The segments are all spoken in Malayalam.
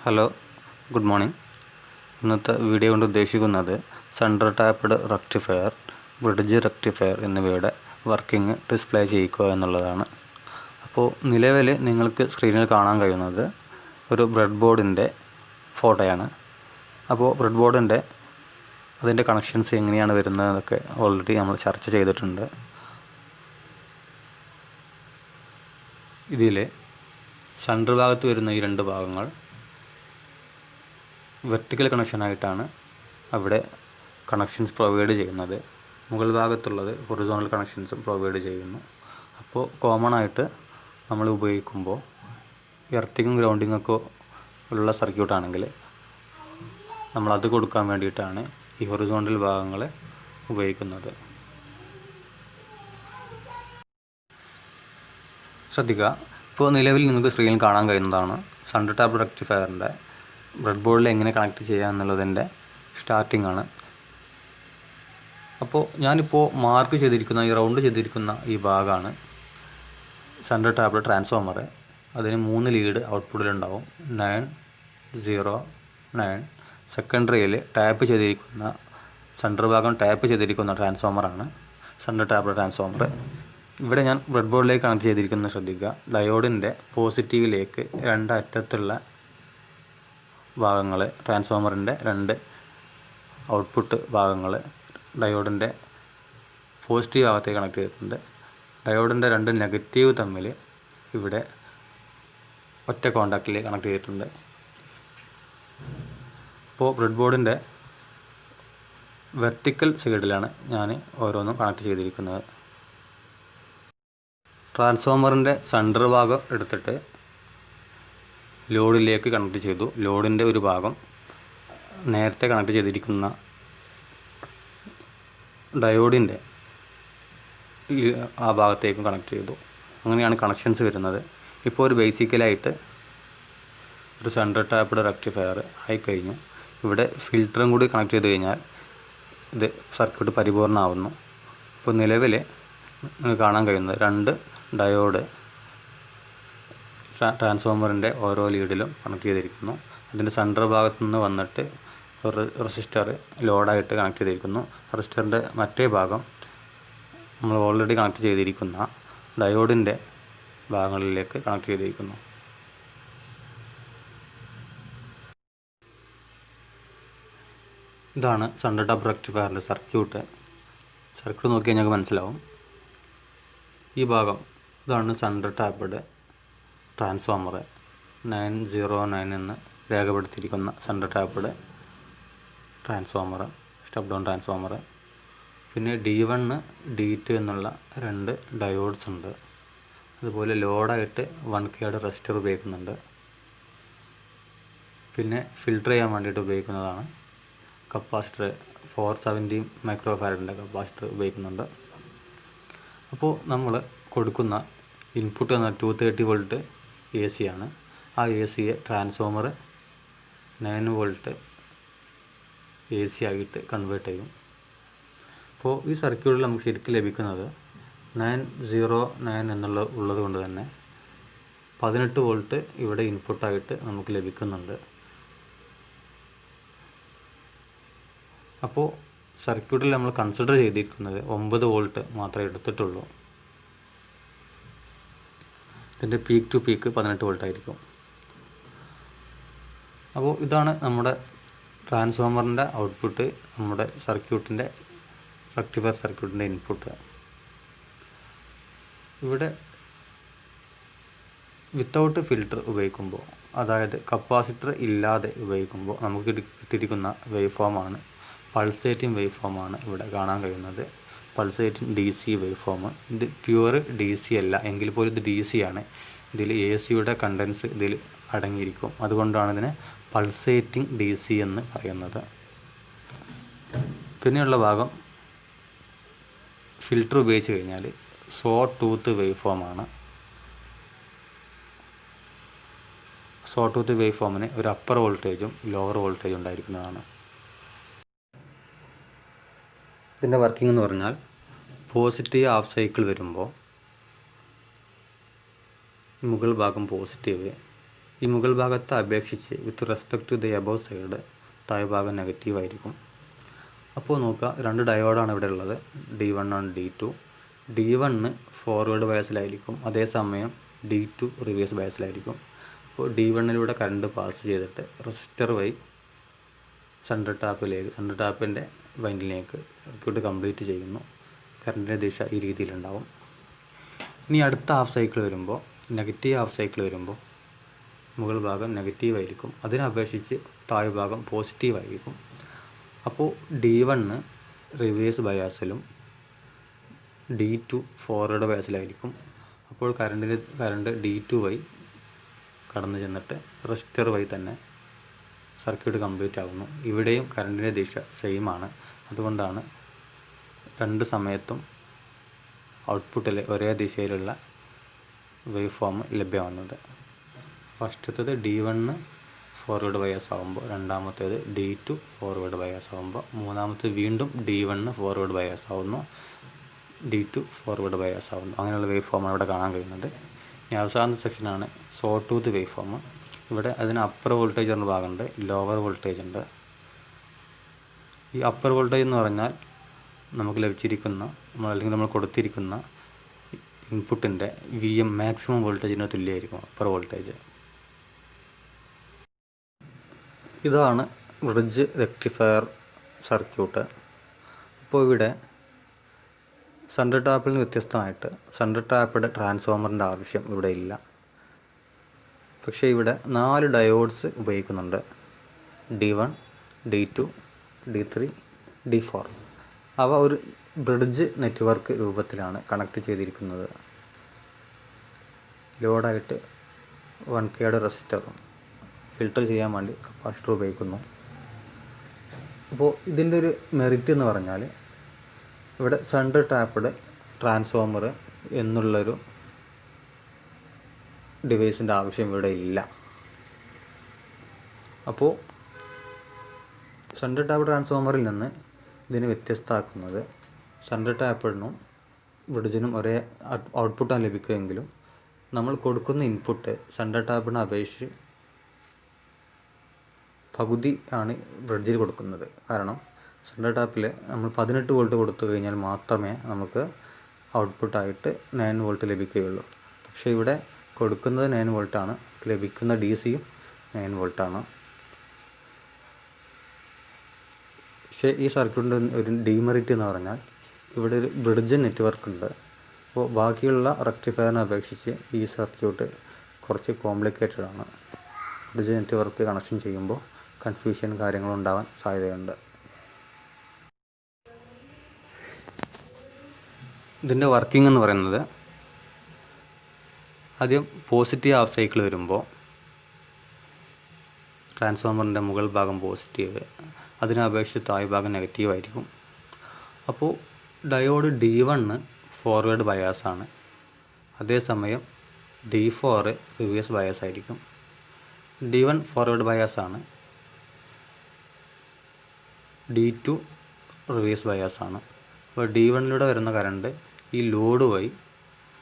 Hello, good morning. ഇന്നത്തെ വീഡിയോ കൊണ്ട് ഉദ്ദേശിക്കുന്നത് central tapped rectifier, bridge rectifier എന്നിവയുടെ വർക്കിംഗ് ഡിസ്പ്ലേ ചെയ്യിക്കുക എന്നുള്ളതാണ്. അപ്പോൾ നിലവിൽ നിങ്ങൾക്ക് സ്ക്രീനിൽ കാണാൻ കഴിയുന്നത് ഒരു ബ്രെഡ് ബോർഡിൻ്റെ ഫോട്ടോയാണ്. അപ്പോൾ ബ്രെഡ് ബോർഡിൻ്റെ അതിൻ്റെ കണക്ഷൻസ് എങ്ങനെയാണ് വരുന്നതെന്നൊക്കെ ഓൾറെഡി നമ്മൾ ചർച്ച ചെയ്തിട്ടുണ്ട്. ഇതിൽ സെൻട്രൽ ഭാഗത്ത് വരുന്ന ഈ രണ്ട് ഭാഗങ്ങൾ വെർട്ടിക്കൽ കണക്ഷനായിട്ടാണ് അവിടെ കണക്ഷൻസ് പ്രൊവൈഡ് ചെയ്യുന്നത്. മുകൾ ഭാഗത്തുള്ളത് ഹൊറിസോണൽ കണക്ഷൻസും പ്രൊവൈഡ് ചെയ്യുന്നു. അപ്പോൾ കോമൺ ആയിട്ട് നമ്മൾ ഉപയോഗിക്കുമ്പോൾ എർത്തിങ്ങും ഗ്രൗണ്ടിങ്ങൊക്കെ ഉള്ള സർക്യൂട്ടാണെങ്കിൽ നമ്മളത് കൊടുക്കാൻ വേണ്ടിയിട്ടാണ് ഈ ഹൊറിസോണ്ടൽ ഭാഗങ്ങൾ ഉപയോഗിക്കുന്നത്. ശ്രദ്ധിക്കുക, ഇപ്പോൾ നിലവിൽ നിങ്ങൾക്ക് സ്ക്രീനിൽ കാണാൻ കഴിയുന്നതാണ് സെൻട്രൽ ടാപ്ഡ് റെക്ടിഫയറിൻ്റെ ബ്രെഡ് ബോർഡിൽ എങ്ങനെ കണക്ട് ചെയ്യുക എന്നുള്ളതിൻ്റെ സ്റ്റാർട്ടിംഗ് ആണ്. അപ്പോൾ ഞാനിപ്പോൾ മാർക്ക് ചെയ്തിരിക്കുന്ന ഈ റൗണ്ട് ചെയ്തിരിക്കുന്ന ഈ ഭാഗമാണ് സെൻട്രൽ ടാപ്ഡ് ട്രാൻസ്ഫോമർ. അതിന് 3 ലീഡ് ഔട്ട്പുട്ടിലുണ്ടാവും, 9, 0, 9. സെക്കൻഡറിയിൽ ടാപ്പ് ചെയ്തിരിക്കുന്ന സെൻട്രൽ ഭാഗം ടാപ്പ് ചെയ്തിരിക്കുന്ന ട്രാൻസ്ഫോമറാണ് സെൻട്രൽ ടാപ്ഡ് ട്രാൻസ്ഫോമർ. ഇവിടെ ഞാൻ ബ്രെഡ് ബോർഡിലേക്ക് കണക്ട് ചെയ്തിരിക്കുന്നത് ശ്രദ്ധിക്കുക. ഡയോഡിൻ്റെ പോസിറ്റീവിലേക്ക് 2 അറ്റത്തുള്ള ഭാഗങ്ങൾ, ട്രാൻസ്ഫോമറിൻ്റെ 2 ഔട്ട്പുട്ട് ഭാഗങ്ങൾ ഡയോഡിൻ്റെ പോസിറ്റീവ് ഭാഗത്തേക്ക് കണക്ട് ചെയ്തിട്ടുണ്ട്. ഡയോഡിൻ്റെ 2 നെഗറ്റീവ് തമ്മിൽ ഇവിടെ ഒറ്റ കോണ്ടാക്റ്റിൽ കണക്ട് ചെയ്തിട്ടുണ്ട്. ഇപ്പോൾ ബ്രെഡ് ബോർഡിൻ്റെ വെർട്ടിക്കൽ സൈഡിലാണ് ഞാൻ ഓരോന്നും കണക്ട് ചെയ്തിരിക്കുന്നത്. ട്രാൻസ്ഫോമറിൻ്റെ സെൻറ്റർ ഭാഗം എടുത്തിട്ട് ലോഡിലേക്ക് കണക്ട് ചെയ്തു. ലോഡിൻ്റെ ഒരു ഭാഗം നേരത്തെ കണക്ട് ചെയ്തിരിക്കുന്ന ഡയോഡിൻ്റെ ആ ഭാഗത്തേക്കും കണക്ട് ചെയ്തു. അങ്ങനെയാണ് കണക്ഷൻസ് വരുന്നത്. ഇപ്പോൾ ഒരു ബേസിക്കലായിട്ട് ഒരു സെൻട്രൽ ടാപ്ഡ് റെക്ടിഫയർ ആയിക്കഴിഞ്ഞു. ഇവിടെ ഫിൽറ്ററും കൂടി കണക്ട് ചെയ്ത് കഴിഞ്ഞാൽ ഇത് സർക്യൂട്ട് പരിപൂർണ്ണമാവുന്നു. ഇപ്പോൾ നിലവിൽ കാണാൻ കഴിയുന്നത് 2 ഡയോഡ് ട്രാൻസ്ഫോമറിൻ്റെ ഓരോ ലീഡിലും കണക്ട് ചെയ്തിരിക്കുന്നു. അതിൻ്റെ സെൻട്രൽ ഭാഗത്തു നിന്ന് വന്നിട്ട് ഒരു റെസിസ്റ്റർ ലോഡായിട്ട് കണക്ട് ചെയ്തിരിക്കുന്നു. റെസിസ്റ്ററിൻ്റെ മറ്റേ ഭാഗം നമ്മൾ ഓൾറെഡി കണക്ട് ചെയ്തിരിക്കുന്ന ഡയോഡിൻ്റെ ഭാഗങ്ങളിലേക്ക് കണക്ട് ചെയ്തിരിക്കുന്നു. ഇതാണ് സെൻട്രൽ ടാപ്ഡ് റെക്ടിഫയറിൻ്റെ സർക്യൂട്ട് നോക്കി കഴിഞ്ഞാൽ മനസ്സിലാവും. ഈ ഭാഗം ഇതാണ് സെൻട്രൽ ടാപ്ഡ് ട്രാൻസ്ഫോമർ 909 എന്ന് രേഖപ്പെടുത്തിയിരിക്കുന്ന central tapped transformer, step down transformer. പിന്നെ D1, D2 എന്നുള്ള 2 ഡയോഡ്സ് ഉണ്ട്. അതുപോലെ ലോഡായിട്ട് 1K റെസിസ്റ്റർ ഉപയോഗിക്കുന്നുണ്ട്. പിന്നെ ഫിൽട്ടർ ചെയ്യാൻ വേണ്ടിയിട്ട് ഉപയോഗിക്കുന്നതാണ് കപ്പാസിറ്റർ, 470 മൈക്രോ ഫാരഡിൻ്റെ കപ്പാസിറ്റർ ഉപയോഗിക്കുന്നുണ്ട്. അപ്പോൾ നമ്മൾ കൊടുക്കുന്ന ഇൻപുട്ട് എന്ന 230 വോൾട്ട് AC ആണ്. ആ ACയെ ട്രാൻസ്ഫോമർ 9 വോൾട്ട് AC ആയിട്ട് കൺവേർട്ട് ചെയ്യും. അപ്പോൾ ഈ സർക്യൂട്ടിൽ നമുക്ക് ശരിക്കും ലഭിക്കുന്നത് 909 ഉള്ളത് കൊണ്ട് തന്നെ 18 വോൾട്ട് ഇവിടെ ഇൻപുട്ടായിട്ട് നമുക്ക് ലഭിക്കുന്നുണ്ട്. അപ്പോൾ സർക്യൂട്ടിൽ നമ്മൾ കൺസിഡർ ചെയ്തിരിക്കുന്നത് 9 വോൾട്ട് മാത്രമേ എടുത്തിട്ടുള്ളൂ. ഇതിൻ്റെ പീക്ക് ടു പീക്ക് 18 വോൾട്ട് ആയിരിക്കും. അപ്പോൾ ഇതാണ് നമ്മുടെ ട്രാൻസ്ഫോമറിൻ്റെ ഔട്ട്പുട്ട്, നമ്മുടെ സർക്യൂട്ടിൻ്റെ റെക്ടിഫയർ സർക്യൂട്ടിൻ്റെ ഇൻപുട്ട്. ഇവിടെ വിത്തൗട്ട് ഫിൽട്ടർ ഉപയോഗിക്കുമ്പോൾ, അതായത് കപ്പാസിറ്റർ ഇല്ലാതെ ഉപയോഗിക്കുമ്പോൾ നമുക്ക് കിട്ടിയിരിക്കുന്ന വേവ് ഫോമാണ് പൾസേറ്റിംഗ് വേവ് ഫോമാണ് ഇവിടെ കാണാൻ കഴിയുന്നത്. Pulsating DC wave form. ഇത് പ്യുവർ DC അല്ല, എങ്കിൽ പോലും ഇത് DC ആണ്. ഇതിൽ ACയുടെ കണ്ടൻസ് ഇതിൽ അടങ്ങിയിരിക്കും. അതുകൊണ്ടാണ് ഇതിനെ പൾസേറ്റിംഗ് DC എന്ന് പറയുന്നത്. പിന്നെയുള്ള ഭാഗം ഫിൽട്ടർ ഉപയോഗിച്ച് കഴിഞ്ഞാൽ സോ ടൂത്ത് വേവ് ഫോമാണ്. സോ ടൂത്ത് വേവ് ഫോമിന് ഒരു അപ്പർ വോൾട്ടേജും ലോവർ വോൾട്ടേജും ഉണ്ടായിരിക്കുന്നതാണ്. ഇതിൻ്റെ വർക്കിംഗ് എന്ന് പറഞ്ഞാൽ പോസിറ്റീവ് ഹാഫ് സൈക്കിൾ വരുമ്പോൾ മുകൾ ഭാഗം പോസിറ്റീവ്, ഈ മുകൾ ഭാഗത്തെ അപേക്ഷിച്ച് with respect to the above side താഴെ ഭാഗം നെഗറ്റീവ് ആയിരിക്കും. അപ്പോൾ നോക്കുക, 2 ഡയോഡാണ് ഇവിടെ ഉള്ളത്, D1 and D2. D1 forward ബയസിലായിരിക്കും, അതേസമയം D2 റിവേഴ്സ് ബയസിലായിരിക്കും. അപ്പോൾ D1 കറണ്ട് പാസ് ചെയ്തിട്ട് റെസിസ്റ്റർ വഴി സെൻട്രൽ ടാപ്പിൻ്റെ വൈൻഡിലേക്ക് സർക്യൂട്ട് കംപ്ലീറ്റ് ചെയ്യുന്നു. കറണ്ടിൻ്റെ ദിശ ഈ രീതിയിലുണ്ടാവും. ഇനി അടുത്ത ഹാഫ് സൈക്കിൾ വരുമ്പോൾ, നെഗറ്റീവ് ഹാഫ് സൈക്കിൾ വരുമ്പോൾ മുകൾ ഭാഗം നെഗറ്റീവ് ആയിരിക്കും, അതിനപേക്ഷിച്ച് താഴെ ഭാഗം പോസിറ്റീവ് ആയിരിക്കും. അപ്പോൾ D1 റിവേഴ്സ് ബയാസിലും D2 ഫോർവേഡ് ബയാസിലായിരിക്കും. അപ്പോൾ കറണ്ട് D2 വഴി കടന്നു ചെന്നിട്ട് റെസിസ്റ്റർ വഴി തന്നെ സർക്യൂട്ട് കംപ്ലീറ്റ് ആകുന്നു. ഇവിടെയും കറണ്ടിൻ്റെ ദിശ സെയിം ആണ്. അതുകൊണ്ടാണ് 2 സമയത്തും ഔട്ട്പുട്ടിൽ ഒരേ ദിശയിലുള്ള വേവ് ഫോം ലഭ്യമാകുന്നത്. ഫസ്റ്റത്തേത് D1 ഫോർവേഡ് ബയാസ് ആകുമ്പോൾ, രണ്ടാമത്തേത് D2 ഫോർവേഡ് ബയാസ് ആകുമ്പോൾ, മൂന്നാമത്തേത് വീണ്ടും D1 ഫോർവേഡ് ബയാസ് ആകുന്നു, D2 ഫോർവേഡ് ബയാസ് ആകുന്നു. അങ്ങനെയുള്ള വേവ് ഫോമാണ് ഇവിടെ കാണാൻ കഴിയുന്നത്. ഇനി അവസാനത്തെ സെക്ഷനാണ് സോ ടൂത്ത് വേവ് ഫോം. ഇവിടെ അതിന് അപ്പർ വോൾട്ടേജ് എന്ന ഭാഗമുണ്ട്, ലോവർ വോൾട്ടേജ് ഉണ്ട്. ഈ അപ്പർ വോൾട്ടേജ് എന്ന് പറഞ്ഞാൽ നമുക്ക് ലഭിച്ചിരിക്കുന്ന അല്ലെങ്കിൽ നമ്മൾ കൊടുത്തിരിക്കുന്ന ഇൻപുട്ടിൻ്റെ VM മാക്സിമം വോൾട്ടേജിന് തുല്യമായിരിക്കും അപ്പർ വോൾട്ടേജ്. ഇതാണ് ബ്രിഡ്ജ് റെക്ടിഫയർ സർക്യൂട്ട്. അപ്പോൾ ഇവിടെ സെൻട്രൽ ടാപ്പിൽ നിന്ന് വ്യത്യസ്തമായിട്ട് സെൻട്രൽ ടാപ്പിയുടെ ട്രാൻസ്ഫോമറിൻ്റെ ആവശ്യം ഇവിടെ ഇല്ല. പക്ഷേ ഇവിടെ 4 ഡയോഡ്സ് ഉപയോഗിക്കുന്നുണ്ട്, D1, D2, D3, D4. അവ ഒരു ബ്രിഡ്ജ് നെറ്റ്വർക്ക് രൂപത്തിലാണ് കണക്ട് ചെയ്തിരിക്കുന്നത്. ലോഡായിട്ട് 1K റെസിസ്റ്ററും ഫിൽട്ടർ ചെയ്യാൻ വേണ്ടി കപ്പാസിറ്റർ ഉപയോഗിക്കുന്നു. അപ്പോൾ ഇതിൻ്റെ ഒരു മെറിറ്റ് എന്ന് പറഞ്ഞാൽ ഇവിടെ സെൻട്രൽ ടാപ്പ്ഡ് ട്രാൻസ്ഫോമർ എന്നുള്ളൊരു ഡിവൈസിൻ്റെ ആവശ്യം ഇവിടെ ഇല്ല. അപ്പോൾ സെൻട്രൽ ടാപ്പ് ട്രാൻസ്ഫോമറിൽ നിന്ന് ഇതിനെ വ്യത്യസ്തമാക്കുന്നത് സെൻട്രൽ ടാപ്പിനും ബ്രിഡ്ജിനും ഒരേ ഔട്ട്പുട്ടാണ് ലഭിക്കുമെങ്കിലും നമ്മൾ കൊടുക്കുന്ന ഇൻപുട്ട് സെൻട്രൽ ടാപ്പിനെ അപേക്ഷിച്ച് പകുതി ആണ് ബ്രിഡ്ജിൽ കൊടുക്കുന്നത്. കാരണം സെൻട്രൽ ടാപ്പിൽ നമ്മൾ 18 വോൾട്ട് കൊടുത്തു കഴിഞ്ഞാൽ മാത്രമേ നമുക്ക് ഔട്ട്പുട്ടായിട്ട് 9 വോൾട്ട് ലഭിക്കുകയുള്ളൂ. പക്ഷേ ഇവിടെ കൊടുക്കുന്നത് 9 വോൾട്ടാണ്, ലഭിക്കുന്ന DC-യും 9 വോൾട്ടാണ്. പക്ഷേ ഈ സർക്യൂട്ടിൻ്റെ ഒരു ഡീമെറിറ്റ് എന്ന് പറഞ്ഞാൽ ഇവിടെ ഒരു ബ്രിഡ്ജ് നെറ്റ്വർക്ക് ഉണ്ട്. അപ്പോൾ ബാക്കിയുള്ള റെക്ടിഫയറിനെ അപേക്ഷിച്ച് ഈ സർക്യൂട്ട് കുറച്ച് കോംപ്ലിക്കേറ്റഡ് ആണ്. ബ്രിഡ്ജ് നെറ്റ്വർക്ക് കണക്ഷൻ ചെയ്യുമ്പോൾ കൺഫ്യൂഷൻ കാര്യങ്ങളുണ്ടാവാൻ സാധ്യതയുണ്ട്. ഇതിൻ്റെ വർക്കിംഗ് എന്ന് പറയുന്നത്, ആദ്യം പോസിറ്റീവ് ഹാഫ് സൈക്കിൾ വരുമ്പോൾ ട്രാൻസ്ഫോമറിൻ്റെ മുകൾ ഭാഗം പോസിറ്റീവ്, അതിനപേക്ഷിച്ച് താഴെ ഭാഗം നെഗറ്റീവ് ആയിരിക്കും. അപ്പോൾ ഡയോഡ് D1 ഫോർവേഡ് ബയാസാണ്, അതേസമയം D4 റിവേഴ്സ് ബയാസ് ആയിരിക്കും. D1 forward ബയാസാണ്, D2 reverse ബയാസാണ്. അപ്പോൾ D1 വരുന്ന കറണ്ട് ഈ ലോഡ് വഴി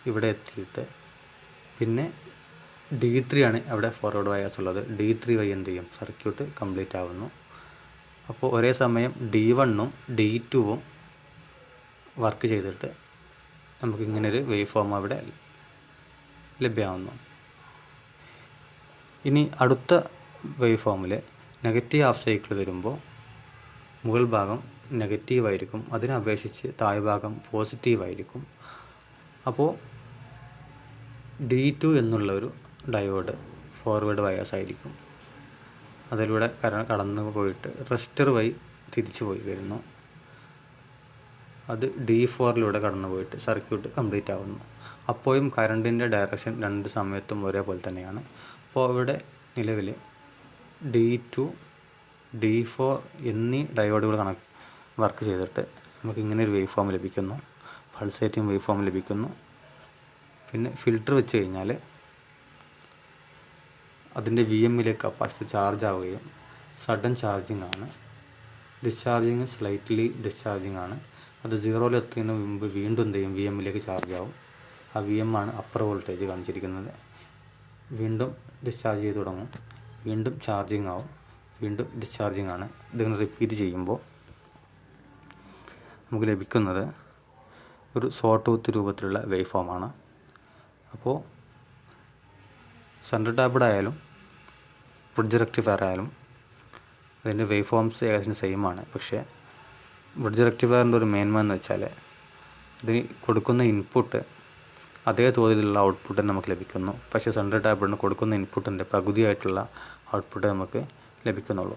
ഇവിടെ എത്തിയിട്ട് പിന്നെ D3 ആണ് അവിടെ ഫോർവേഡ് ബയാസ് ഉള്ളത്. D3 വഴി എന്ത് ചെയ്യും, സർക്യൂട്ട് കംപ്ലീറ്റ് ആവുന്നു. അപ്പോൾ ഒരേ സമയം D1ഉം D2ഉം വർക്ക് ചെയ്തിട്ട് നമുക്കിങ്ങനൊരു വേവ് ഫോം അവിടെ ലഭ്യമാവുന്നു. ഇനി അടുത്ത വേവ് ഫോമിൽ നെഗറ്റീവ് ഹാഫ് സൈക്കിൾ വരുമ്പോൾ മുകൾ ഭാഗം നെഗറ്റീവ് ആയിരിക്കും, അതിനപേക്ഷിച്ച് താഴെ ഭാഗം പോസിറ്റീവ് ആയിരിക്കും. അപ്പോൾ D2 എന്നുള്ളൊരു ഡയോഡ് ഫോർവേഡ് ബയാസ് ആയിരിക്കും, അതിലൂടെ കടന്നു പോയിട്ട് റെസിസ്റ്റർ വഴി തിരിച്ചു പോയി വരുന്നു. അത് D4 കടന്നു പോയിട്ട് സർക്യൂട്ട് കംപ്ലീറ്റ് ആവുന്നു. അപ്പോഴും കറണ്ടിൻ്റെ ഡയറക്ഷൻ 2 സമയത്തും ഒരേപോലെ തന്നെയാണ്. അപ്പോൾ ഇവിടെ നിലവിൽ D2, D4 എന്നീ ഡയോഡുകൾ വർക്ക് ചെയ്തിട്ട് നമുക്ക് ഇങ്ങനെ ഒരു വേവ് ഫോം ലഭിക്കുന്നു, പൾസേറ്റിംഗ് വേവ് ഫോം ലഭിക്കുന്നു. പിന്നെ ഫിൽട്ടർ വെച്ച് കഴിഞ്ഞാൽ അതിൻ്റെ VMലേക്ക് കപ്പാസിറ്റർ ചാർജ് ആവുകയും സഡൻ ചാർജിങ് ആണ്, ഡിസ്ചാർജിങ് സ്ലൈറ്റ്ലി ഡിസ്ചാർജിങ് ആണ്. അത് 0 എത്തുന്നതിന് മുമ്പ് വീണ്ടും എന്ത് ചെയ്യും, VMലേക്ക് ചാർജ് ആവും. ആ VM ആണ് അപ്പർ വോൾട്ടേജ് കാണിച്ചിരിക്കുന്നത്. വീണ്ടും ഡിസ്ചാർജ് ചെയ്ത് തുടങ്ങും, വീണ്ടും ചാർജിങ് ആവും, വീണ്ടും ഡിസ്ചാർജിങ് ആണ്. ഇതിങ്ങനെ റിപ്പീറ്റ് ചെയ്യുമ്പോൾ നമുക്ക് ലഭിക്കുന്നത് ഒരു സോ ടൂത്ത് രൂപത്തിലുള്ള വേവ് ഫോമാണ്. അപ്പോൾ സെൻട്രൽ ടാപ്ഡ് ആയാലും ബ്രിഡ്ജ് റെക്ടിഫയർ ആയാലും അതിൻ്റെ വേവ് ഫോംസ് ഏകദേശം സെയിം ആണ്. പക്ഷേ ബ്രിഡ്ജ് റെക്ടിഫയറിൻ്റെ ഒരു മേന്മ എന്ന് വെച്ചാൽ ഇതിന് കൊടുക്കുന്ന ഇൻപുട്ട് അതേ തോതിലുള്ള ഔട്ട്പുട്ട് നമുക്ക് ലഭിക്കുന്നു. പക്ഷേ സെൻട്രൽ ടാപ്ഡിന് കൊടുക്കുന്ന ഇൻപുട്ടിൻ്റെ പകുതിയായിട്ടുള്ള ഔട്ട്പുട്ട് നമുക്ക് ലഭിക്കുന്നുള്ളൂ.